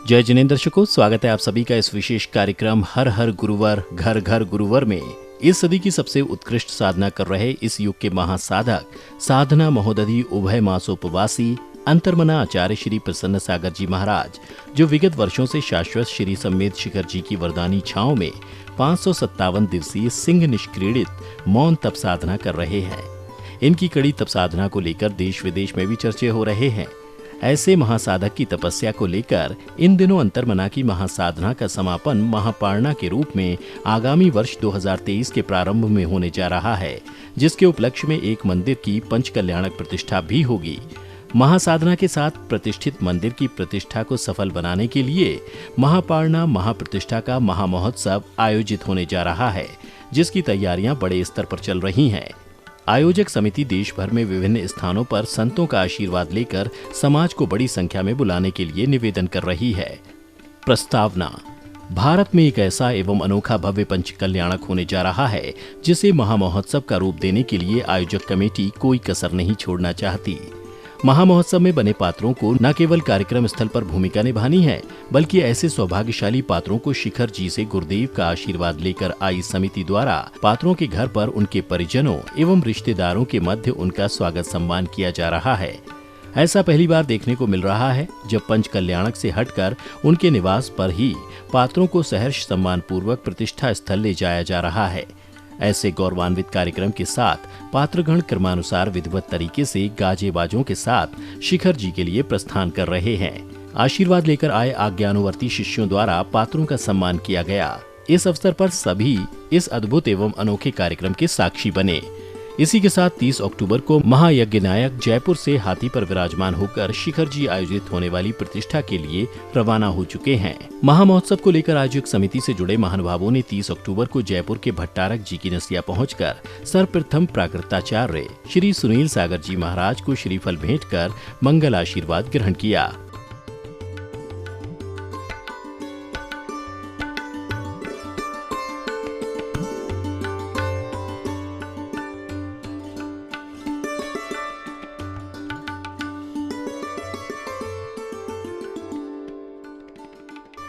जय जिनेंद्र दर्शकों, स्वागत है आप सभी का इस विशेष कार्यक्रम हर हर गुरुवर घर घर गुरुवर में। इस सदी की सबसे उत्कृष्ट साधना कर रहे इस युग के महासाधक साधना महोदधि उभय मासोपवासी अंतर्मना आचार्य श्री प्रसन्न सागर जी महाराज, जो विगत वर्षों से शाश्वत श्री सम्मेद शिखर जी की वरदानी छांव में 557 दिवसीय सिंह निष्क्रीडित मौन तप साधना कर रहे हैं। इनकी कड़ी तप साधना को लेकर देश विदेश में भी चर्चे हो रहे हैं। ऐसे महासाधक की तपस्या को लेकर इन दिनों अंतर्मना की महासाधना का समापन महापारणा के रूप में आगामी वर्ष 2023 के प्रारंभ में होने जा रहा है, जिसके उपलक्ष्य में एक मंदिर की पंचकल्याणक प्रतिष्ठा भी होगी। महासाधना के साथ प्रतिष्ठित मंदिर की प्रतिष्ठा को सफल बनाने के लिए महापारणा महाप्रतिष्ठा का महामहोत्सव आयोजित होने जा रहा है, जिसकी तैयारियां बड़े स्तर पर चल रही हैं। आयोजक समिति देश भर में विभिन्न स्थानों पर संतों का आशीर्वाद लेकर समाज को बड़ी संख्या में बुलाने के लिए निवेदन कर रही है। प्रस्तावना: भारत में एक ऐसा एवं अनोखा भव्य पंचकल्याणक होने जा रहा है, जिसे महामहोत्सव का रूप देने के लिए आयोजक कमेटी कोई कसर नहीं छोड़ना चाहती। महामहोत्सव में बने पात्रों को न केवल कार्यक्रम स्थल पर भूमिका निभानी है, बल्कि ऐसे सौभाग्यशाली पात्रों को शिखर जी से गुरुदेव का आशीर्वाद लेकर आई समिति द्वारा पात्रों के घर पर उनके परिजनों एवं रिश्तेदारों के मध्य उनका स्वागत सम्मान किया जा रहा है। ऐसा पहली बार देखने को मिल रहा है, जब पंचकल्याणक से हटकर उनके निवास पर ही पात्रों को सहर्ष सम्मान पूर्वक प्रतिष्ठा स्थल ले जाया जा रहा है। ऐसे गौरवान्वित कार्यक्रम के साथ पात्रगण क्रमानुसार विधिवत तरीके से गाजे बाजों के साथ शिखर जी के लिए प्रस्थान कर रहे हैं। आशीर्वाद लेकर आए आज्ञानुवर्ती शिष्यों द्वारा पात्रों का सम्मान किया गया। इस अवसर पर सभी इस अद्भुत एवं अनोखे कार्यक्रम के साक्षी बने। इसी के साथ 30 अक्टूबर को महायज्ञ नायक जयपुर से हाथी पर विराजमान होकर शिखर जी आयोजित होने वाली प्रतिष्ठा के लिए रवाना हो चुके हैं। महामहोत्सव को लेकर आयोजक समिति से जुड़े महानुभावों ने 30 अक्टूबर को जयपुर के भट्टारक जी की नसिया पहुंचकर सर्वप्रथम प्राकृताचार्य श्री सुनील सागर जी महाराज को श्रीफल भेंट कर मंगल आशीर्वाद ग्रहण किया।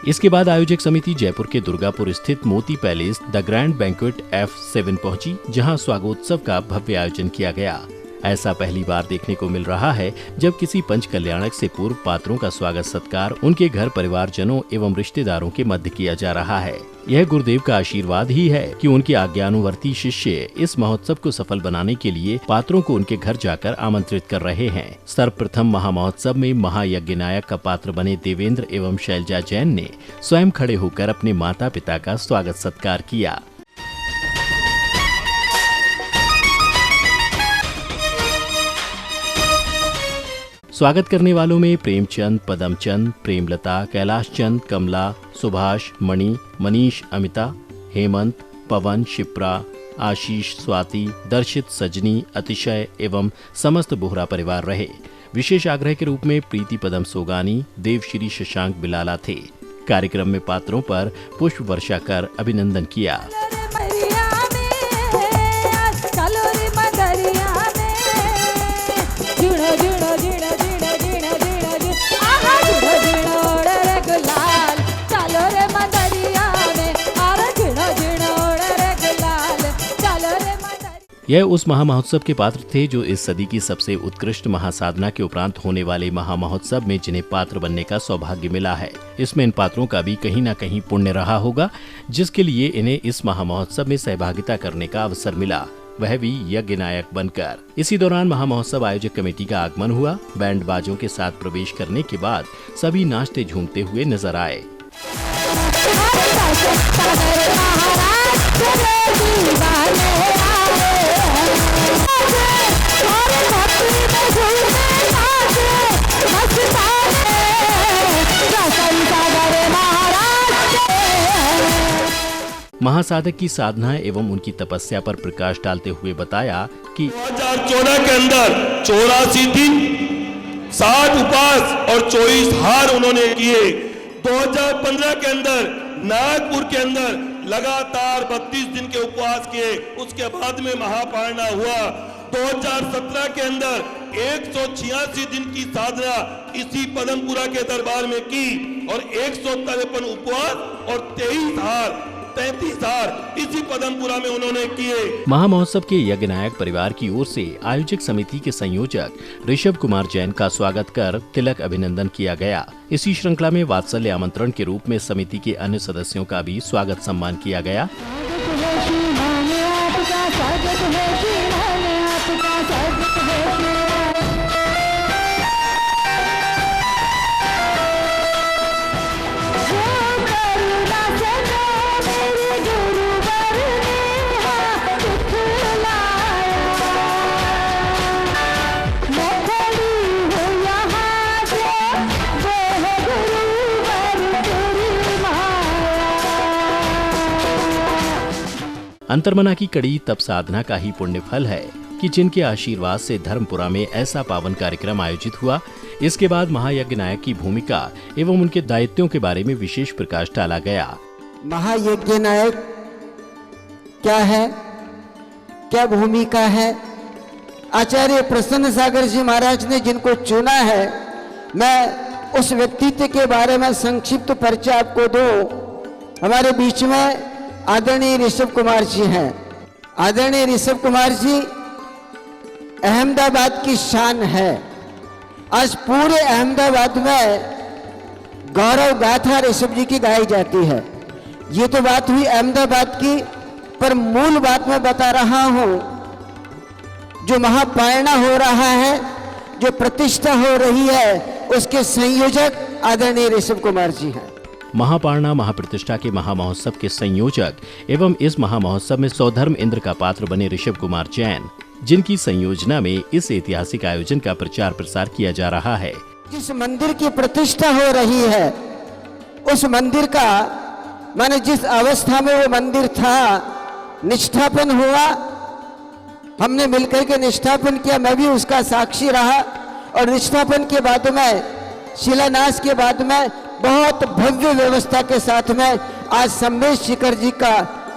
इसके बाद आयोजक समिति जयपुर के दुर्गापुर स्थित मोती palace the grand banquet F7 पहुंची, जहां स्वागतोत्सव का भव्य आयोजन किया गया। ऐसा पहली बार देखने को मिल रहा है, जब किसी पंचकल्याणक से पूर्व पात्रों का स्वागत सत्कार उनके घर परिवारजनों एवं रिश्तेदारों के मध्य किया जा रहा है। यह गुरुदेव का आशीर्वाद ही है कि उनके आज्ञानुवर्ती शिष्य इस महोत्सव को सफल बनाने के लिए पात्रों को उनके घर जाकर आमंत्रित कर रहे हैं। सर्वप्रथम महामहोत्सव में महायज्ञ नायक का पात्र बने देवेंद्र एवं शैलजा जैन ने स्वयं खड़े होकर अपने माता पिता का स्वागत सत्कार किया। स्वागत करने वालों में प्रेमचंद, पदमचंद, प्रेमलता, कैलाश चंद, कमला, सुभाष, मणि, मनीष, अमिता, हेमंत, पवन, शिप्रा, आशीष, स्वाति, दर्शित, सजनी, अतिशय एवं समस्त बोहरा परिवार रहे। विशेष आग्रह के रूप में प्रीति पदम सोगानी, देवश्री शशांक बिलाला थे। कार्यक्रम में पात्रों पर पुष्प वर्षा कर अभिनंदन किया। यह उस महामहोत्सव के पात्र थे जो इस सदी की सबसे उत्कृष्ट महासाधना के उपरांत होने वाले महामहोत्सव में जिन्हें पात्र बनने का सौभाग्य मिला है। इसमें इन पात्रों का भी कहीं न कहीं पुण्य रहा होगा, जिसके लिए इन्हें इस महामहोत्सव में सहभागिता करने का अवसर मिला, वह भी यज्ञ नायक बनकर। इसी दौरान महामहोत्सव आयोजक कमेटी का आगमन हुआ। बैंड बाजों के साथ प्रवेश करने के बाद सभी नाचते झूमते हुए नजर आए। महासाधक की साधना एवं उनकी तपस्या पर प्रकाश डालते हुए बताया कि 2014 के अंदर 84 दिन 60 उपवास और 24 हार उन्होंने किए। 2015 के अंदर नागपुर के अंदर लगातार 32 दिन के उपवास किए। उसके बाद में महापारणा हुआ। 2017 के अंदर 186 दिन की साधना इसी पदमपुरा के दरबार में की और 153 उपवास और 33 हार इसी पदमपुरा में उन्होंने किए। महामहोत्सव के यज्ञ नायक परिवार की ओर से आयोजक समिति के संयोजक ऋषभ कुमार जैन का स्वागत कर तिलक अभिनंदन किया गया। इसी श्रृंखला में वात्सल्य आमंत्रण के रूप में समिति के अन्य सदस्यों का भी स्वागत सम्मान किया गया। अंतर्मना की कड़ी तप साधना का ही पुण्य फल है कि जिनके आशीर्वाद से धर्मपुरा में ऐसा पावन कार्यक्रम आयोजित हुआ। इसके बाद महायज्ञ नायक की भूमिका एवं उनके दायित्वों के बारे में विशेष प्रकाश डाला गया। महायज्ञ नायक क्या है, क्या भूमिका है? आचार्य प्रसन्न सागर जी महाराज ने जिनको चुना है, मैं उस व्यक्तित्व के बारे में संक्षिप्त परिचय आपको दूं। हमारे बीच में आदरणीय ऋषभ कुमार जी हैं। आदरणीय ऋषभ कुमार जी अहमदाबाद की शान है। आज पूरे अहमदाबाद में गौरव गाथा ऋषभ जी की गाई जाती है। ये तो बात हुई अहमदाबाद की, पर मूल बात मैं बता रहा हूं। जो महापायणा हो रहा है, जो प्रतिष्ठा हो रही है, उसके संयोजक आदरणीय ऋषभ कुमार जी हैं। महापारणा महाप्रतिष्ठा के महामहोत्सव के संयोजक एवं इस महामहोत्सव में सौधर्म इंद्र का पात्र बने ऋषभ कुमार जैन, जिनकी संयोजना में इस ऐतिहासिक आयोजन का प्रचार प्रसार किया जा रहा है। जिस मंदिर की प्रतिष्ठा हो रही है, उस मंदिर का माने जिस अवस्था में वो मंदिर था, निष्ठापन हुआ, हमने मिलकर के निष्ठापन किया, मैं भी उसका साक्षी रहा। और निष्ठापन के बाद में, शिलान्यास के बाद में बहुत भव्य व्यवस्था के साथ में आज सम्मेश शिखर जी का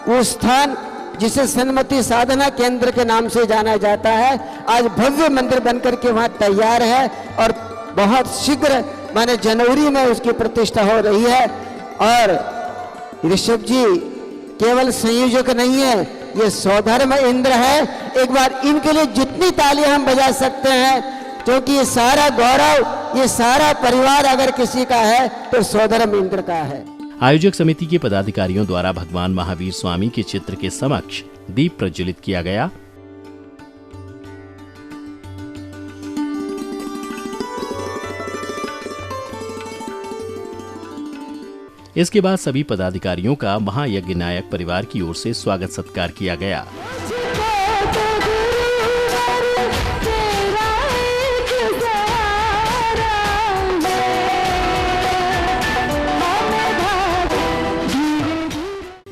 वो स्थान, जिसे सन्मति साधना केंद्र के नाम से जाना जाता है, आज भव्य मंदिर बनकर के वहां तैयार है और बहुत शीघ्र माने जनवरी में उसकी प्रतिष्ठा हो रही है। और ऋषभ जी केवल संयोजक नहीं है, ये सौधर्म इंद्र है। एक बार इनके लिए जितनी तालियां हम बजा सकते हैं, क्योंकि ये सारा गौरव, ये सारा परिवार अगर किसी का है तो सौधर्म इंद्र का है। आयोजक समिति के पदाधिकारियों द्वारा भगवान महावीर स्वामी के चित्र के समक्ष दीप प्रज्वलित किया गया। इसके बाद सभी पदाधिकारियों का महायज्ञ नायक परिवार की ओर से स्वागत सत्कार किया गया।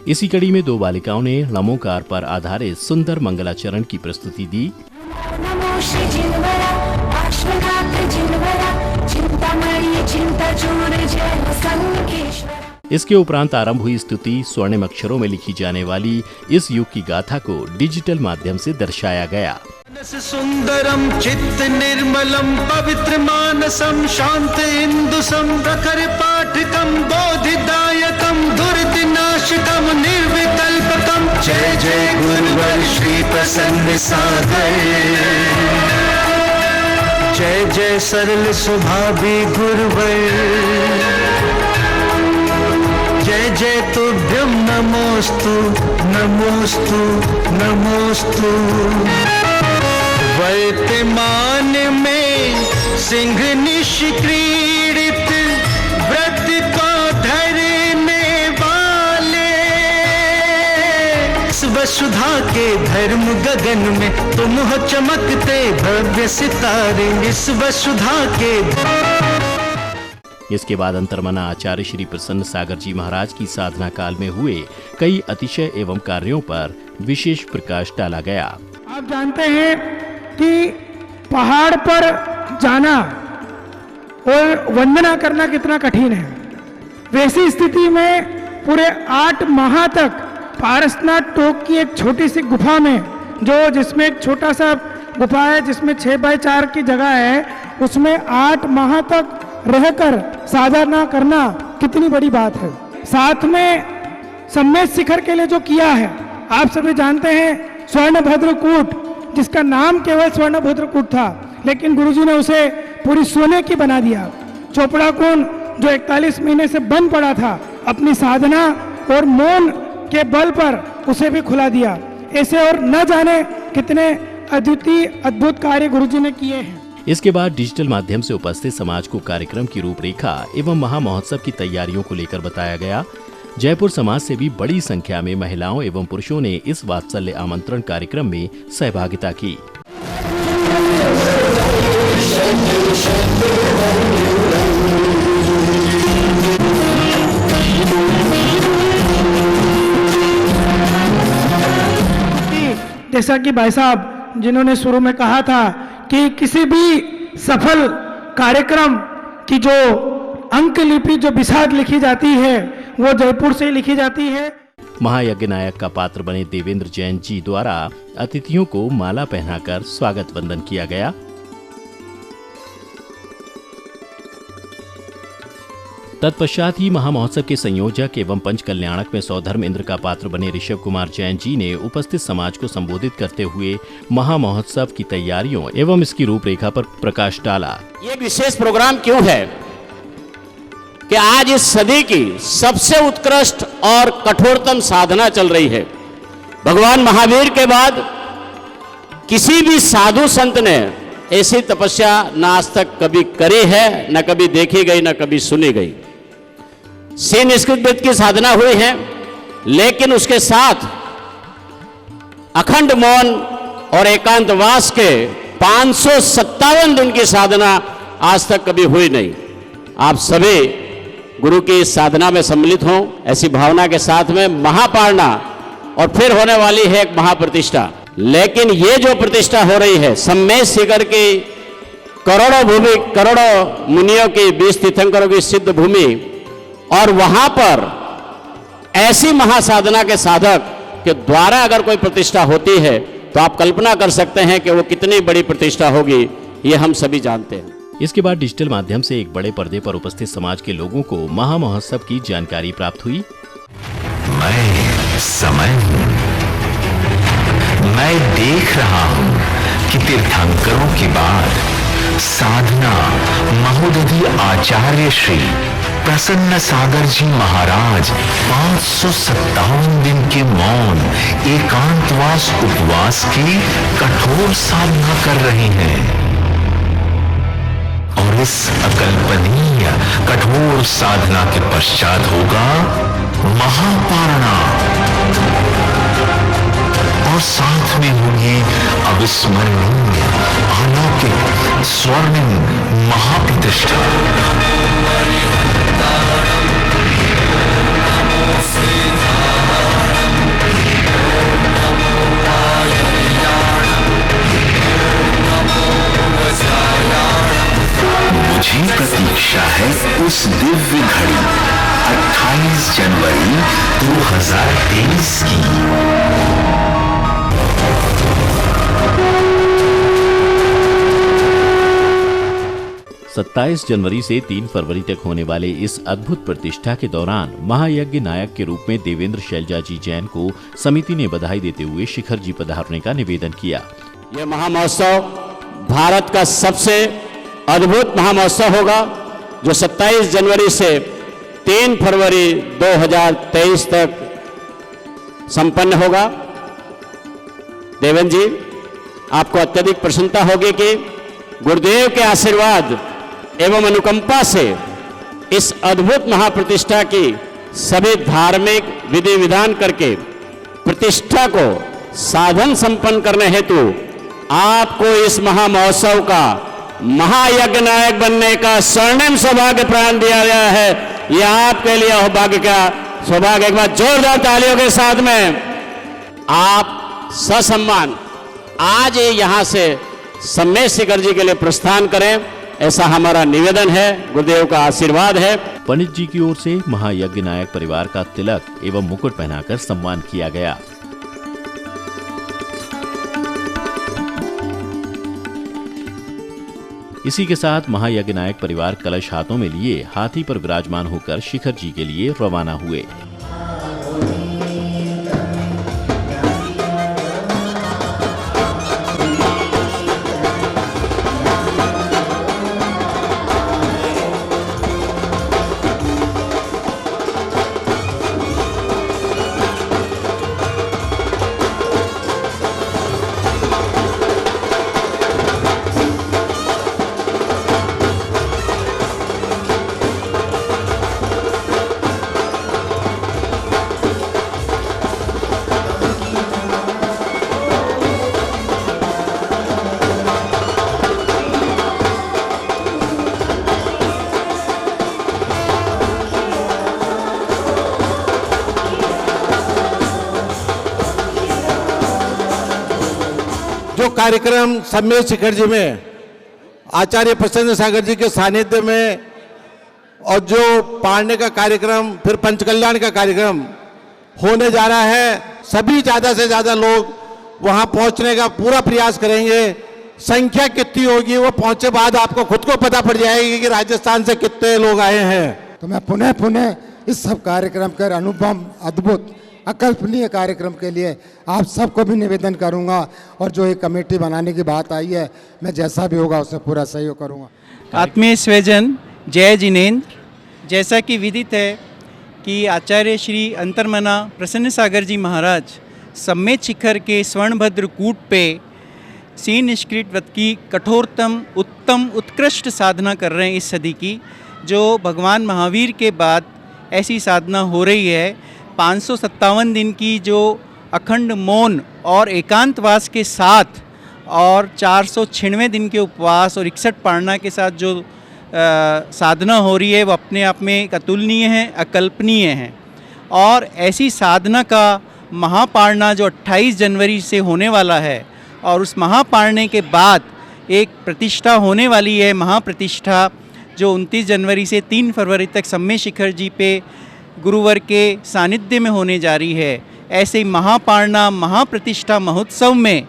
इसी कड़ी में दो बालिकाओं ने लमोकार पर आधारित सुंदर मंगलाचरण की प्रस्तुति दी। इसके उपरांत आरंभ हुई स्तुति। स्वर्णिम अक्षरों में लिखी जाने वाली इस युग की गाथा को डिजिटल माध्यम से दर्शाया गया। सुंदरम चित्त निर्मलम पवित्र मानसम शांत इंदुसम प्रखर पाठकम बोधिदायकम दुर्दिनाशकम निर्विकल्पकम। जय जय गुरुवर श्री प्रसन्न सागर, जय जय सरल स्वभावी गुरुवर, जय जय तुभ्यम नमोस्तु नमोस्तु नमोस्तु। वर्तमान में सिंह निष्क्रीडित व्रत को धरने वाले, वसुधा के धर्म गगन में तुम हो चमकते भव्य सितारे, इस वसुधा के। इसके बाद अंतर्मना आचार्य श्री प्रसन्न सागर जी महाराज की साधना काल में हुए कई अतिशय एवं कार्यों पर विशेष प्रकाश डाला गया। आप जानते हैं कि पहाड़ पर जाना और वंदना करना कितना कठिन है। वैसी स्थिति में पूरे 8 माह तक पारसनाथ टोक की एक छोटी सी गुफा में, जो जिसमें एक छोटा सा गुफा है जिसमें 6x4 की जगह है, उसमें 8 माह तक रहकर साधना करना कितनी बड़ी बात है। साथ में सम्मेद शिखर के लिए जो किया है, आप सभी जानते हैं स्वर्णभद्रकूट, जिसका नाम केवल स्वर्णभद्रकूट था, लेकिन गुरुजी ने उसे पूरी सोने की बना दिया। चोपड़ा कुंड जो 41 महीने से बंद पड़ा था, अपनी साधना और मौन के बल पर उसे भी खुला दिया। ऐसे और न जाने कितने अद्वितीय अद्भुत कार्य गुरुजी ने किए हैं। इसके बाद डिजिटल माध्यम से उपस्थित समाज को कार्यक्रम की रूपरेखा एवं महामहोत्सव की तैयारियों को लेकर बताया गया। जयपुर समाज से भी बड़ी संख्या में महिलाओं एवं पुरुषों ने इस वात्सल्य आमंत्रण कार्यक्रम में सहभागिता की। जैसा कि भाई साहब जिन्होंने शुरू में कहा था कि किसी भी सफल कार्यक्रम की जो अंक लिपि, जो बिसात लिखी जाती है, वो जयपुर से लिखी जाती है। महायज्ञ नायक का पात्र बने देवेंद्र जैन जी द्वारा अतिथियों को माला पहनाकर स्वागत वंदन किया गया। तत्पश्चात ही महामहोत्सव के संयोजक एवं पंच कल्याणक में सौधर्म इंद्र का पात्र बने ऋषभ कुमार जैन जी ने उपस्थित समाज को संबोधित करते हुए महामहोत्सव की तैयारियों एवं इसकी रूपरेखा पर प्रकाश डाला। ये विशेष प्रोग्राम क्यों है कि आज इस सदी की सबसे उत्कृष्ट और कठोरतम साधना चल रही है। भगवान महावीर के बाद किसी भी साधु संत ने ऐसी तपस्या न आज तक कभी करी है, न कभी देखी गई, न कभी सुनी गई। संस्कृत की साधना हुई है, लेकिन उसके साथ अखंड मौन और एकांतवास के 557 दिन की साधना आज तक कभी हुई नहीं। आप सभी गुरु की साधना में सम्मिलित हों, ऐसी भावना के साथ में महापारणा और फिर होने वाली है एक महाप्रतिष्ठा। लेकिन ये जो प्रतिष्ठा हो रही है सम्मेद शिखर की, करोड़ों मुनियों की, 20 तीर्थंकरों की सिद्ध भूमि, और वहां पर ऐसी महासाधना के साधक के द्वारा अगर कोई प्रतिष्ठा होती है तो आप कल्पना कर सकते हैं कि वो कितनी बड़ी प्रतिष्ठा होगी, ये हम सभी जानते हैं। इसके बाद डिजिटल माध्यम से एक बड़े पर्दे पर उपस्थित समाज के लोगों को महामहोत्सव की जानकारी प्राप्त हुई। मैं देख रहा हूं कि तीर्थंकरों के बाद साधना महोदधि आचार्य श्री प्रसन्न सागर जी महाराज 557 दिन के मौन एकांतवास उपवास की कठोर साधना कर रहे हैं, और इस अकल्पनीय कठोर साधना के पश्चात होगा महापारणा, और साथ में होगी अविस्मरणीय अलौकिक स्वर्णिम महाप्रतिष्ठा। मुझे प्रतीक्षा है उस दिव्य घड़ी 28 जनवरी 2023 की। 27 जनवरी से 3 फरवरी तक होने वाले इस अद्भुत प्रतिष्ठा के दौरान महायज्ञ नायक के रूप में देवेंद्र शैलजा जी जैन को समिति ने बधाई देते हुए शिखर जी पधारने का निवेदन किया। यह महामहोत्सव भारत का सबसे अद्भुत महामहोत्सव होगा, जो 27 जनवरी से 3 फरवरी 2023 तक संपन्न होगा। देवेंद्र जी, आपको अत्यधिक प्रसन्नता होगी कि गुरुदेव के आशीर्वाद एवं अनुकंपा से इस अद्भुत महाप्रतिष्ठा की सभी धार्मिक विधि विधान करके प्रतिष्ठा को साधन संपन्न करने हेतु आपको इस महामहोत्सव का महायज्ञ नायक बनने का स्वर्णिम सौभाग्य प्रदान दिया गया है। यह आपके लिए सौभाग्य का सौभाग्य। एक बार जोरदार तालियों के साथ में आप ससम्मान आज यहां से सम्मेद शिखर जी के लिए प्रस्थान करें, ऐसा हमारा निवेदन है। गुरुदेव का आशीर्वाद है। पंडित जी की ओर से महायज्ञ नायक परिवार का तिलक एवं मुकुट पहनाकर सम्मान किया गया। इसी के साथ महायज्ञ नायक परिवार कलश हाथों में लिए हाथी पर विराजमान होकर शिखर जी के लिए रवाना हुए। जो कार्यक्रम सम्मेद शिखर जी में आचार्य प्रसन्न सागर जी के सानिध्य में और जो पारने का कार्यक्रम फिर पंचकल्याण का कार्यक्रम होने जा रहा है, सभी ज़्यादा से ज़्यादा लोग वहां पहुंचने का पूरा प्रयास करेंगे। संख्या कितनी होगी वो पहुंचे बाद आपको खुद को पता पड़ जाएगी कि राजस्थान से कितने लोग आए हैं। तो मैं पुनः इस सब कार्यक्रम कर अनुपम, अद्भुत, अकल्पनीय कार्यक्रम के लिए आप सबको भी निवेदन करूंगा और जो एक कमेटी बनाने की बात आई है, मैं जैसा भी होगा उससे पूरा सहयोग करूंगा। आत्मीय स्वजन जय जिनेन्द्र, जैसा कि विदित है कि आचार्य श्री अंतर्मना प्रसन्न सागर जी महाराज सम्मेद शिखर के स्वर्णभद्र कूट पे सी निष्कृत व्रत की कठोरतम, उत्तम, उत्कृष्ट साधना कर रहे हैं इस सदी की, जो भगवान महावीर के बाद ऐसी साधना हो रही है। 557 दिन की जो अखंड मौन और एकांतवास के साथ और 496 दिन के उपवास और 61 पारणा के साथ जो साधना हो रही है वो अपने आप में एक अतुलनीय है, अकल्पनीय है। और ऐसी साधना का महापारणा जो 28 जनवरी से होने वाला है और उस महापारणे के बाद एक प्रतिष्ठा होने वाली है, महाप्रतिष्ठा, जो 29 जनवरी से 3 फरवरी तक सम्मेद शिखर जी पे गुरुवर के सानिध्य में होने जा रही है। ऐसे महापारणा, महाप्रतिष्ठा महोत्सव में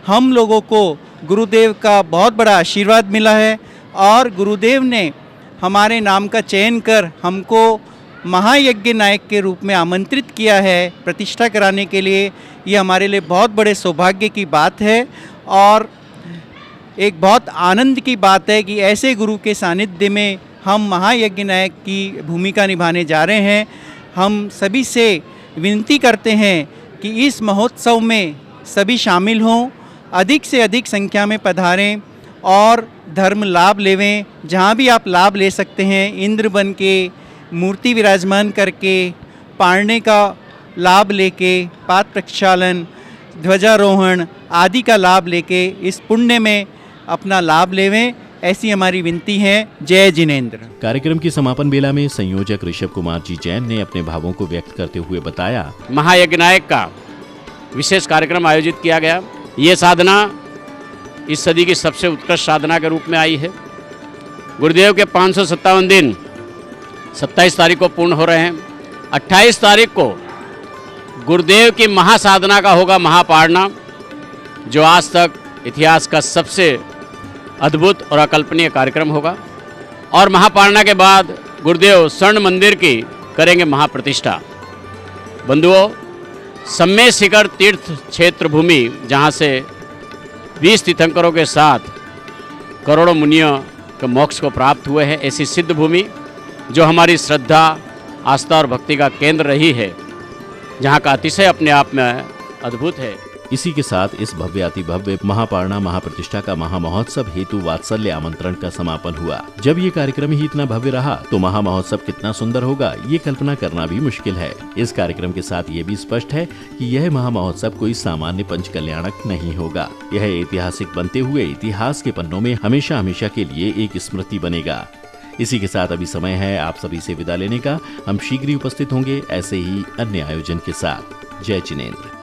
हम लोगों को गुरुदेव का बहुत बड़ा आशीर्वाद मिला है और गुरुदेव ने हमारे नाम का चयन कर हमको महायज्ञ नायक के रूप में आमंत्रित किया है प्रतिष्ठा कराने के लिए। ये हमारे लिए बहुत बड़े सौभाग्य की बात है और एक बहुत आनंद की बात है कि ऐसे गुरु के सानिध्य में हम महायज्ञ नायक की भूमिका निभाने जा रहे हैं। हम सभी से विनती करते हैं कि इस महोत्सव में सभी शामिल हों, अधिक से अधिक संख्या में पधारें और धर्म लाभ लेवें। जहाँ भी आप लाभ ले सकते हैं, इंद्र बन के, मूर्ति विराजमान करके, पारने का लाभ लेके, पाद प्रक्षालन, ध्वजारोहण आदि का लाभ लेके इस पुण्य में अपना लाभ लेवें, ऐसी हमारी विनती है। जय जिनेन्द्र। कार्यक्रम की समापन बेला में संयोजक ऋषभ कुमार जी जैन ने अपने भावों को व्यक्त करते हुए बताया, महायज्ञ नायक का विशेष कार्यक्रम आयोजित किया गया। ये साधना इस सदी की सबसे उत्कृष्ट साधना के रूप में आई है। गुरुदेव के 557 दिन 27 तारीख को पूर्ण हो रहे हैं। 28 तारीख को गुरुदेव की महासाधना का होगा महापारणा, जो आज तक इतिहास का सबसे अद्भुत और अकल्पनीय कार्यक्रम होगा। और महापारणा के बाद गुरुदेव स्वर्ण मंदिर की करेंगे महाप्रतिष्ठा। बंधुओं, सम्मेद शिखर तीर्थ क्षेत्र भूमि, जहाँ से 20 तीर्थंकरों के साथ करोड़ों मुनियों के मोक्ष को प्राप्त हुए हैं, ऐसी सिद्ध भूमि जो हमारी श्रद्धा, आस्था और भक्ति का केंद्र रही है, जहाँ का अतिशय अपने आप में अद्भुत है। इसी के साथ इस भव्य अति भव्य महापारणा महाप्रतिष्ठा का महामहोत्सव हेतु वात्सल्य आमंत्रण का समापन हुआ। जब ये कार्यक्रम ही इतना भव्य रहा तो महामहोत्सव कितना सुंदर होगा, ये कल्पना करना भी मुश्किल है। इस कार्यक्रम के साथ ये भी स्पष्ट है कि यह महामहोत्सव कोई सामान्य पंचकल्याणक नहीं होगा। यह ऐतिहासिक बनते हुए इतिहास के पन्नों में हमेशा हमेशा के लिए एक स्मृति बनेगा। इसी के साथ अभी समय है आप सभी से विदा लेने का। हम शीघ्र ही उपस्थित होंगे ऐसे ही अन्य आयोजन के साथ। जय जिनेन्द्र।